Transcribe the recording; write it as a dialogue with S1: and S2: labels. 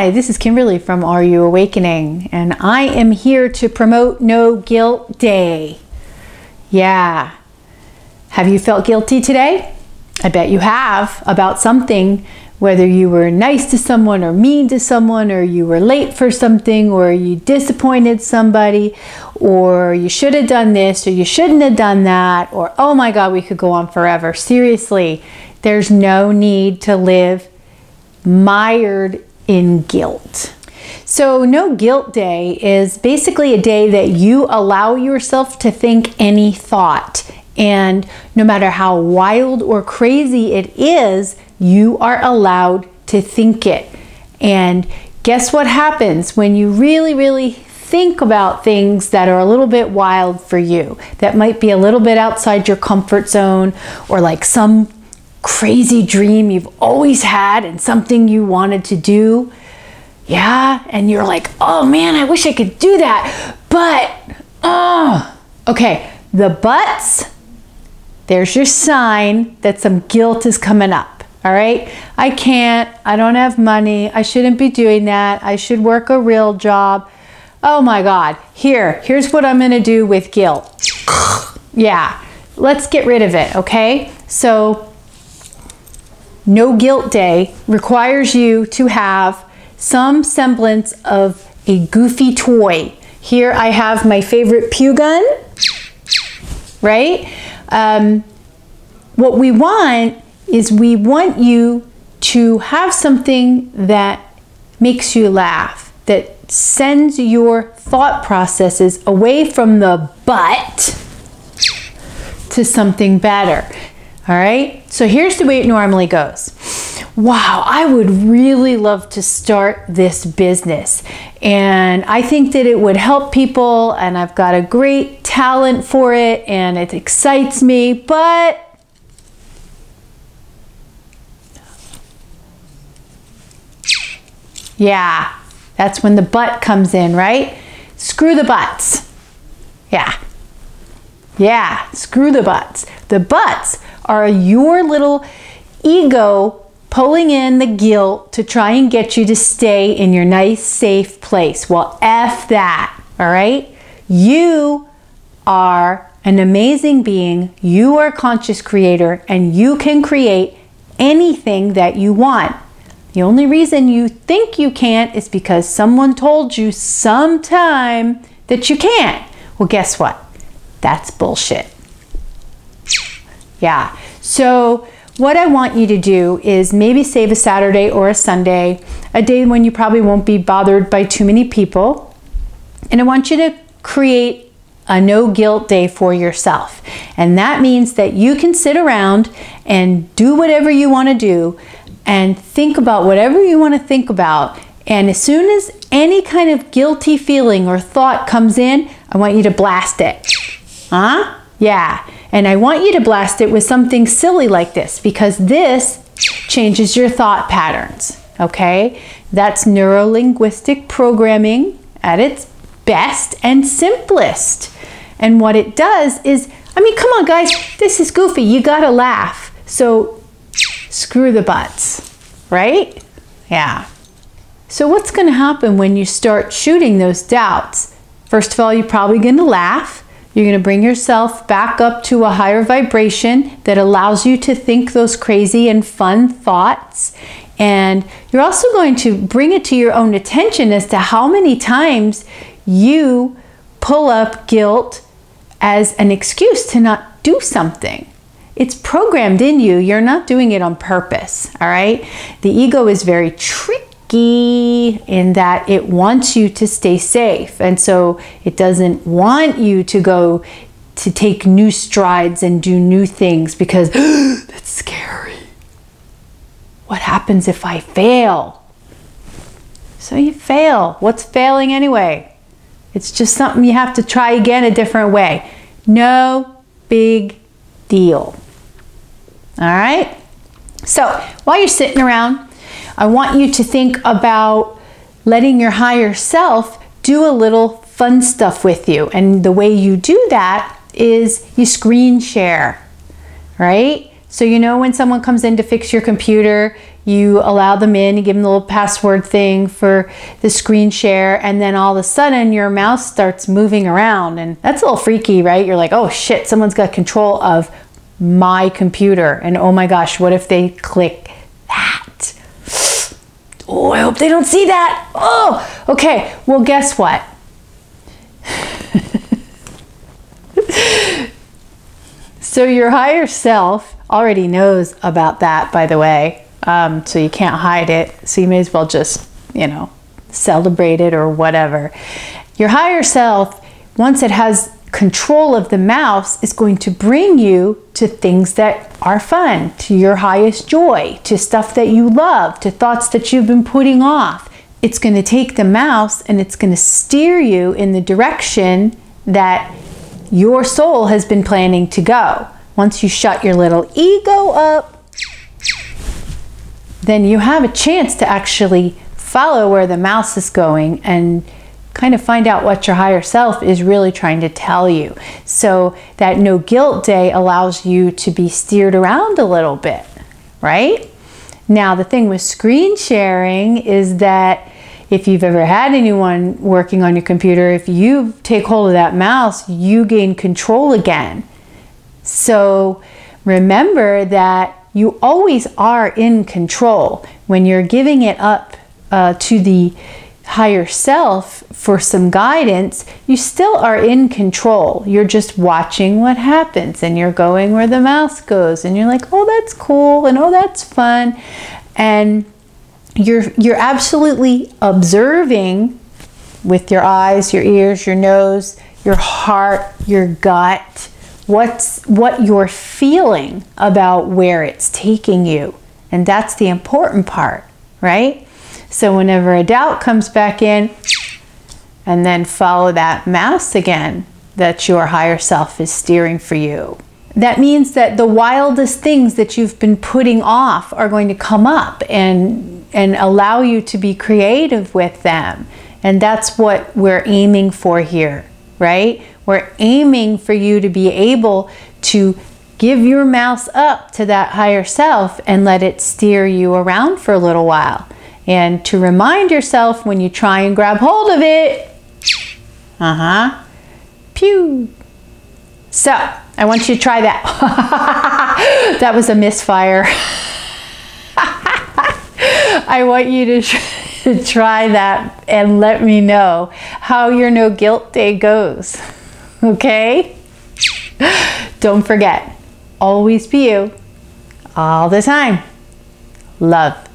S1: Hi, this is Kimberly from Are You Awakening? And I am here to promote No Guilt Day. Yeah. Have you felt guilty today? I bet you have, about something, whether you were nice to someone or mean to someone, or you were late for something, or you disappointed somebody, or you should have done this, or you shouldn't have done that, or oh my God, we could go on forever. Seriously, there's no need to live mired in guilt. So No Guilt Day is basically a day that you allow yourself to think any thought. And no matter how wild or crazy it is, you are allowed to think it. And guess what happens when you really think about things that are a little bit wild for you, that might be a little bit outside your comfort zone, or like some crazy dream you've always had and something you wanted to do. Yeah, and you're like, oh man, I wish I could do that, but okay, the buts, there's your sign that some guilt is coming up. All right, I can't, I don't have money, I shouldn't be doing that, I should work a real job. Oh my God, here's what I'm gonna do with guilt. Yeah, let's get rid of it, okay? So No Guilt Day requires you to have some semblance of a goofy toy. Here I have my favorite pew gun, right? What we want is we want you to have something that makes you laugh, that sends your thought processes away from the but to something better. All right, so here's the way it normally goes. Wow, I would really love to start this business, and I think that it would help people, and I've got a great talent for it, and it excites me, but yeah, that's when the but comes in, right? Screw the buts. Yeah, screw the buts. The buts are your little ego pulling in the guilt to try and get you to stay in your nice, safe place. Well, F that, all right? You are an amazing being. You are a conscious creator, and you can create anything that you want. The only reason you think you can't is because someone told you sometime that you can't. Well, guess what? That's bullshit. Yeah, so what I want you to do is maybe save a Saturday or a Sunday, a day when you probably won't be bothered by too many people. And I want you to create a no guilt day for yourself. And that means that you can sit around and do whatever you want to do and think about whatever you want to think about. And as soon as any kind of guilty feeling or thought comes in, I want you to blast it. Huh? Yeah. And I want you to blast it with something silly like this, because this changes your thought patterns. Okay? That's neuro-linguistic programming at its best and simplest. And what it does is, I mean, come on guys, this is goofy. You gotta laugh. So screw the buts, right? Yeah. So what's gonna happen when you start shooting those doubts? First of all, you're probably gonna laugh. You're going to bring yourself back up to a higher vibration that allows you to think those crazy and fun thoughts. And you're also going to bring it to your own attention as to how many times you pull up guilt as an excuse to not do something. It's programmed in you. You're not doing it on purpose, all right? The ego is very tricky in that it wants you to stay safe, and so it doesn't want you to go to take new strides and do new things, because that's scary. What happens if I fail? So you fail. What's failing anyway? It's just something you have to try again a different way. No big deal. All right, so while you're sitting around, I want you to think about letting your higher self do a little fun stuff with you. And the way you do that is you screen share, right? So you know when someone comes in to fix your computer, you allow them in, you give them the little password thing for the screen share, and then all of a sudden your mouse starts moving around, and that's a little freaky, right? You're like, oh shit, someone's got control of my computer, and oh my gosh, what if they click that? Oh, I hope they don't see that. Oh, okay, well, guess what? So your higher self already knows about that, by the way. So you can't hide it. So you may as well just, you know, celebrate it or whatever. Your higher self, once it has control of the mouse, is going to bring you to things that are fun, to your highest joy, to stuff that you love, to thoughts that you've been putting off. It's going to take the mouse and it's going to steer you in the direction that your soul has been planning to go. Once you shut your little ego up, then you have a chance to actually follow where the mouse is going and kind of find out what your higher self is really trying to tell you. So that no guilt day allows you to be steered around a little bit, right? Now, the thing with screen sharing is that if you've ever had anyone working on your computer, if you take hold of that mouse, you gain control again. So remember that you always are in control. When you're giving it up to the higher self for some guidance, you still are in control. You're just watching what happens, and you're going where the mouse goes, and you're like, oh, that's cool, and oh, that's fun. And you're absolutely observing with your eyes, your ears, your nose, your heart, your gut, what you're feeling about where it's taking you. And that's the important part, right? So whenever a doubt comes back in, and then follow that mouse again that your higher self is steering for you. That means that the wildest things that you've been putting off are going to come up and allow you to be creative with them. And that's what we're aiming for here, right? We're aiming for you to be able to give your mouse up to that higher self and let it steer you around for a little while. And to remind yourself when you try and grab hold of it, pew. So, I want you to try that. That was a misfire. I want you to try that and let me know how your no guilt day goes. Okay? Don't forget, always be you, all the time. Love.